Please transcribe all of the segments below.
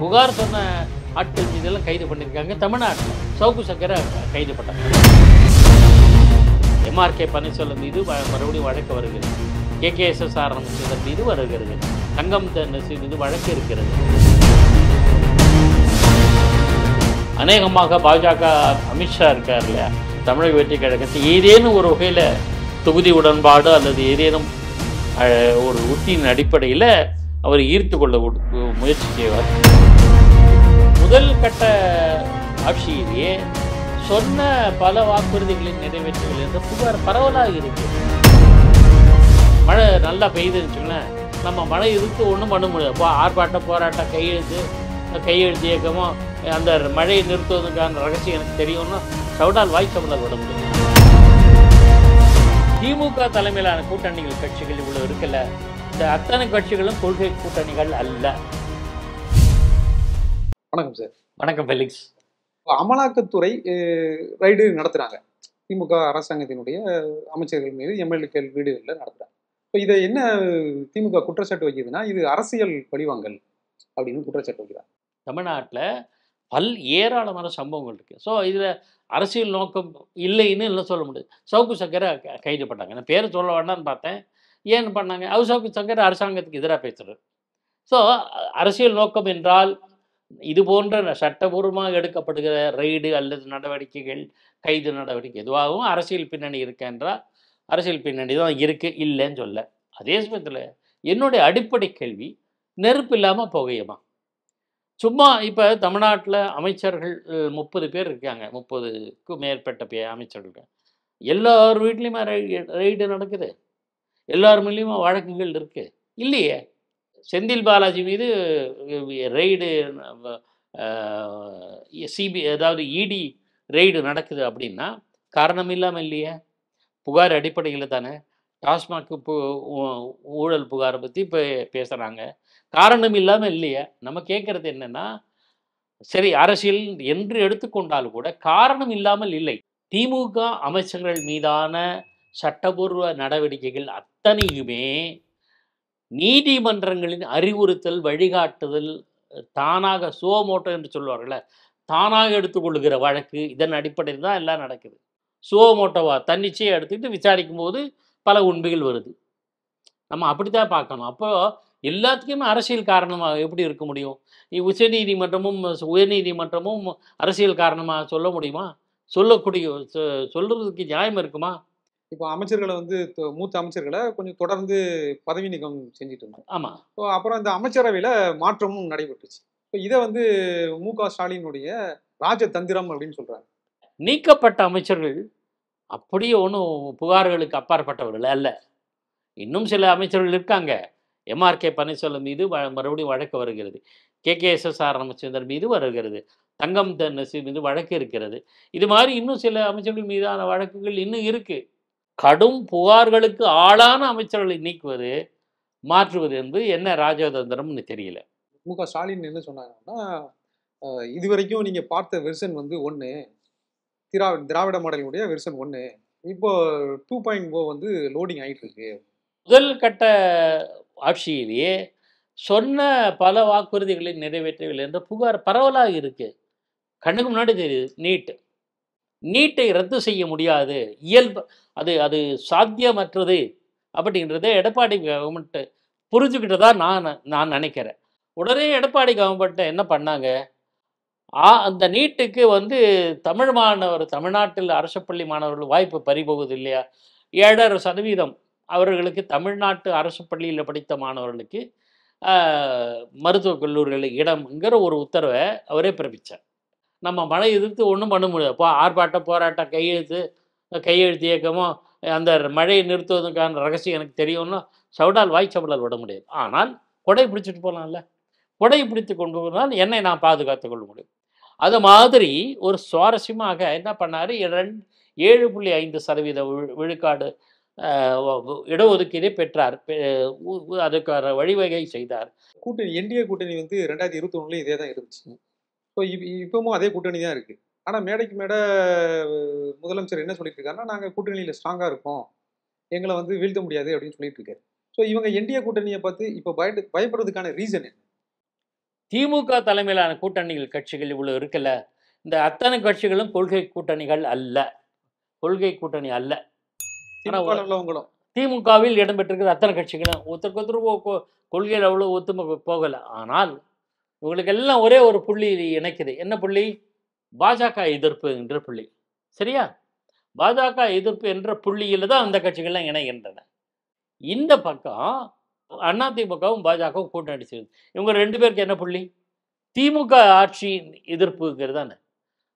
புகார் சொன்ன ஆட்கள் மீதெல்லாம் கைது பண்ணியிருக்காங்க. தமிழ்நாட்டில் சவுக்கு சங்கரை கைது பண்ணாங்க. எம்ஆர்கே பன்னீர்செல்வம் மீது மறுபடியும் வழக்கு வருகிறது. கேகேஎஸ்எஸ்ஆர் ராமச்சந்திரன் மீது வருகிறது. தங்கம் தென்னரசு மீது வழக்கு இருக்கிறது. அநேகமாக பாஜக அமித்ஷா இருக்கார் இல்லையா, தமிழக வெற்றி கழகத்தை ஏதேனும் ஒரு வகையில் தொகுதி உடன்பாடு அல்லது ஏதேனும் ஒரு உத்தியின் அடிப்படையில் அவர் ஈர்த்து கொள்ள முயற்சி செய்வார். முதல் கட்ட ஆட்சியிலேயே சொன்ன பல வாக்குறுதிகளின் நிறைவேற்றவில்லை என்ற புகார் பரவலாக இருக்கு. மழை நல்லா பெய்யுதுன்னு வச்சுங்களேன், நம்ம மழை இருக்கு ஒன்றும் பண்ண முடியாது. ஆர்ப்பாட்டம் போராட்டம் கையெழுத்து இயக்கமும் அந்த மழையை நிறுத்துவதற்கான ரகசியம் எனக்கு தெரியும்னா சவுடால் வாய் சவுடால் விட முடியும். திமுக தலைமையிலான கூட்டணிகள் கட்சிகள் இவ்வளவு இருக்குல்ல, இந்த அத்தனை கட்சிகளும் கொள்கை கூட்டணிகள் அல்ல. வணக்கம் சார். வணக்கம் ஃபெலிக்ஸ். அமலாக்கத்துறை ரைடு நடத்துறாங்க. திமுக அரசாங்கத்தினுடைய அமைச்சர்கள் மீது எம்எல்ஏக்கள் வீடுகளில் நடத்துறாங்க. இப்போ இதை என்ன திமுக குற்றச்சாட்டு வைக்கிறதுனா, இது அரசியல் பழிவாங்கல் அப்படின்னு குற்றச்சாட்டு வைக்கிறாங்க. தமிழ்நாட்டில் ஏராளமான சம்பவங்கள் இருக்கு. ஸோ இதில் அரசியல் நோக்கம் இல்லைன்னு இல்லை சொல்ல முடியாது. சவுக்கு சங்கரை கைது பண்ணாங்க. நான் பேர் சொல்ல வேண்டாம்னு பார்த்தேன். ஏன்னு பண்ணாங்க? அவர் சவுக்கு சங்கரை அரசாங்கத்துக்கு எதிராக பேசுகிறார். ஸோ அரசியல் நோக்கம் என்றால் இது போன்ற சட்டபூர்வமாக எடுக்கப்படுகிற ரெய்டு அல்லது நடவடிக்கைகள், கைது நடவடிக்கை எதுவாகவும் அரசியல் பின்னணி இருக்கென்றால் அரசியல் பின்னணி தான் இருக்குது, இல்லைன்னு சொல்ல. அதே சமயத்தில் என்னுடைய அடிப்படை கேள்வி, நெருப்பு இல்லாமல் புகையுமா? சும்மா இப்போ தமிழ்நாட்டில் அமைச்சர்கள் 30 பேர் இருக்காங்க, 30க்கும் மேற்பட்ட அமைச்சர்கள். எல்லார் வீட்லேயுமே ரெய்டு நடக்குது, எல்லார் மேலேயுமே வழக்குகள் இருக்குது இல்லையே. செந்தில் பாலாஜி மீது ரெய்டு அதாவது இடி ரெய்டு நடக்குது அப்படின்னா காரணம் இல்லாமல் இல்லையே, புகார் அடிப்படையில் தானே. டாஸ்மாக் ஊழல் புகாரை பற்றி இப்போ பேசுகிறாங்க, காரணம் இல்லாமல் இல்லையா. நம்ம கேட்குறது என்னென்னா, சரி அரசியல் என்று எடுத்துக்கொண்டாலும் கூட காரணம் இல்லாமல் இல்லை. திமுக அமைச்சர்கள் மீதான சட்டபூர்வ நடவடிக்கைகள் அத்தனையுமே நீதிமன்றங்களின் அறிவுறுத்தல், வழிகாட்டுதல், தானாக சுவமோட்டோ என்று சொல்வார்கள, தானாக எடுத்துக்கொள்ளுகிற வழக்கு, இதன் அடிப்படையில் தான் எல்லாம் நடக்குது. சுவமோட்டோவா தன்னிச்சையை எடுத்துக்கிட்டு விசாரிக்கும் போது பல உண்மைகள் வருது. நம்ம அப்படித்தான் பார்க்கணும். அப்போது எல்லாத்துக்குமே அரசியல் காரணமாக எப்படி இருக்க முடியும்? உச்சநீதிமன்றமும் உயர்நீதிமன்றமும் அரசியல் காரணமாக சொல்ல முடியுமா? சொல்றதுக்கு நியாயம் இருக்குமா? இப்போ அமைச்சர்களை மூத்த அமைச்சர்களை கொஞ்சம் தொடர்ந்து பதவி நீக்கம் செஞ்சுட்டு இருந்தாங்க. ஆமாம். ஸோ அப்புறம் இந்த அமைச்சரவையில் மாற்றமும் நடைபெற்றுச்சு. இப்போ இதை மு.க. ஸ்டாலினுடைய ராஜதந்திரம் அப்படின்னு சொல்கிறாங்க. நீக்கப்பட்ட அமைச்சர்கள் அப்படியே ஒன்றும் புகார்களுக்கு அப்பாற்பட்டவர்கள் அல்ல. இன்னும் சில அமைச்சர்கள் இருக்காங்க. எம்ஆர்கே பன்னீர்செல்வம் மீது மறுபடியும் வழக்கு வருகிறது. கேகேஎஸ்எஸ்ஆர் ராமச்சந்திரன் மீது வருகிறது. தங்கம் தென்னரசு மீது வழக்கு இருக்கிறது. இது மாதிரி இன்னும் சில அமைச்சர்கள் மீதான வழக்குகள் இன்னும் இருக்குது. கடும் புகார்களுக்கு ஆளான அமைச்சர்களை நீக்குவது, மாற்றுவது என்பது என்ன ராஜதந்திரம்னு தெரியல. மு.க. ஸ்டாலின் என்ன சொன்னாங்கன்னா, இதுவரைக்கும் நீங்கள் பார்த்த வெர்ஷன் ஒன்று, திராவிட மாடலுடைய வெர்ஷன் 1, இப்போ 2.0 லோடிங் ஆகிட்டு இருக்கு. முதல் கட்ட ஆட்சியிலேயே சொன்ன பல வாக்குறுதிகளை நிறைவேற்றவில்லை என்ற புகார் பரவலாக இருக்கு. கண்ணுக்கு முன்னாடி தெரியுது. நீட்டை ரத்து செய்ய முடியாது, அது அது சாத்தியமற்றது அப்படின்றத எடப்பாடி கவர்மெண்ட் புரிஞ்சுக்கிட்டதா நான் நினைக்கிறேன். உடனே எடப்பாடி கவர்மெண்ட் என்ன பண்ணாங்க, அந்த நீட்டுக்கு தமிழ்நாட்டில் அரசு பள்ளி மாணவர்கள் வாய்ப்பு பறிபோகுது இல்லையா, 7.5% அவர்களுக்கு தமிழ்நாட்டு அரசு பள்ளியில் படித்த மாணவர்களுக்கு மருத்துவக் கல்லூரிகளில் இடம்ங்கிற ஒரு உத்தரவை அவரே பிறப்பித்தார். நம்ம மழை எதிர்த்து ஒன்றும் பண்ண முடியாது. ஆர்ப்பாட்டம் போராட்டம் கையெழுத்து இயக்கமும் அந்த மழையை நிறுத்துவதற்கான ரகசியம் எனக்கு தெரியும்னா சவுடால் வாய் சவுடால் விட முடியாது. ஆனால் கொடை பிடிச்சிட்டு போகலாம்ல, கொடையை பிடித்து கொண்டு போனால் என்னை நான் பாதுகாத்து கொள்ள முடியும். அது மாதிரி ஒரு சுவாரஸ்யமாக என்ன பண்ணார், 7.5% விழுக்காடு இடஒதுக்கீடை பெற்றார். அதுக்கான வழிவகை செய்தார். கூட்டணி என்டிஏ கூட்டணி 2021 இதே தான் இருந்துச்சு. இப்போ இப்பவும் அதே கூட்டணி தான் இருக்குது. ஆனால் மேடைக்கு மேடை முதலமைச்சர் என்ன சொல்லிட்டு இருக்காருன்னா, நாங்கள் கூட்டணியில் ஸ்ட்ராங்காக இருக்கோம், எங்களை வீழ்த்த முடியாது அப்படின்னு சொல்லிட்டு இருக்காரு. ஸோ இவங்க என்டிஏ கூட்டணியை பார்த்து இப்போ பயப்படுறதுக்கான ரீசன் என்ன? திமுக தலைமையிலான கூட்டணிகள் கட்சிகள் இவ்வளோ இருக்குல்ல, இந்த அத்தனை கட்சிகளும் கொள்கை கூட்டணிகள் அல்ல, கொள்கை கூட்டணி அல்ல. உள்ளவங்களும் திமுகவில் இடம்பெற்றிருக்கிற அத்தனை கட்சிகளும் ஒருத்தருக்கு கொள்கையில் அவ்வளோ ஒத்துமை போகலை. ஆனால் இவங்களுக்கு எல்லாம் ஒரே ஒரு புள்ளி இணைக்குது. என்ன புள்ளி? பாஜக எதிர்ப்பு என்ற புள்ளி. சரியா? பாஜக எதிர்ப்பு என்ற புள்ளியில் தான் அந்த கட்சிகள்லாம் இணைகின்றன. இந்த பக்கம் அதிமுகவும் பாஜகவும் கூட்டணி செய்யுது. இவங்க 2 பேருக்கு என்ன புள்ளி? திமுக ஆட்சி எதிர்ப்புங்கிறது தானே.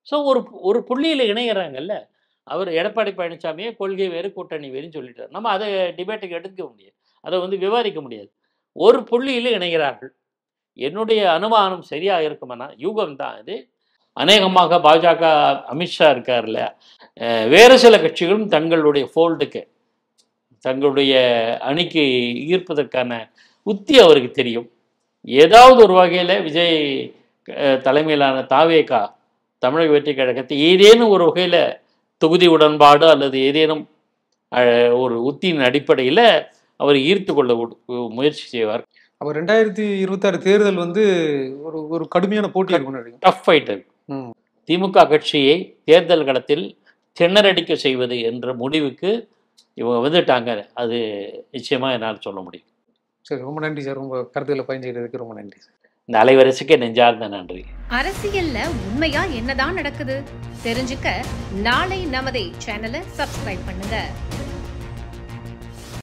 ஸோ ஒரு புள்ளியில் இணைகிறாங்கல்ல. அவர் எடப்பாடி பழனிசாமியே கொள்கை வேறு கூட்டணி வேறுன்னு சொல்லிட்டார். நம்ம அதை டிபேட்டுக்கு எடுக்க முடியாது, அதை விவாதிக்க முடியாது. ஒரு புள்ளியில் இணைகிறார்கள். என்னுடைய அனுமானம் சரியாக இருக்குமானா, யூகம் தான் இது. அநேகமாக பாஜக அமித்ஷா இருக்கார் இல்லையா, வேறு சில கட்சிகளும் தங்களுடைய ஃபோல்டுக்கு, தங்களுடைய அணிக்கு ஈர்ப்பதற்கான உத்தி அவருக்கு தெரியும். ஏதாவது ஒரு வகையில் விஜய் தலைமையிலான தாவேகா தமிழக வெற்றி கழகத்தை ஏதேனும் ஒரு வகையில் தொகுதி உடன்பாடு அல்லது ஏதேனும் ஒரு உத்தியின் அடிப்படையில் அவர் ஈர்த்து கொள்ள முயற்சி செய்வார். அவர் 2026 தேர்தல் ஒரு கடுமையான போட்டி இருக்கும், டஃப் ஃபைட் இருக்கு. திமுக கட்சியை தேர்தல் களத்தில் திணறடிக்க செய்வது என்ற முடிவுக்கு இவங்க வந்துட்டாங்க. அது நிச்சயமா என்னால் சொல்ல முடியும். சரி, ரொம்ப நன்றி சார். உங்க கருத்துக்களை பயன்படுத்துறதுக்கு ரொம்ப நன்றி சார். இந்த அலைவரிசைக்கு நெஞ்சார்ந்த நன்றி. அரசியல்ல உண்மையா என்னதான் நடக்குது தெரிஞ்சுக்க நாளை நமதே சேனலை சப்ஸ்கிரைப் பண்ணுங்க.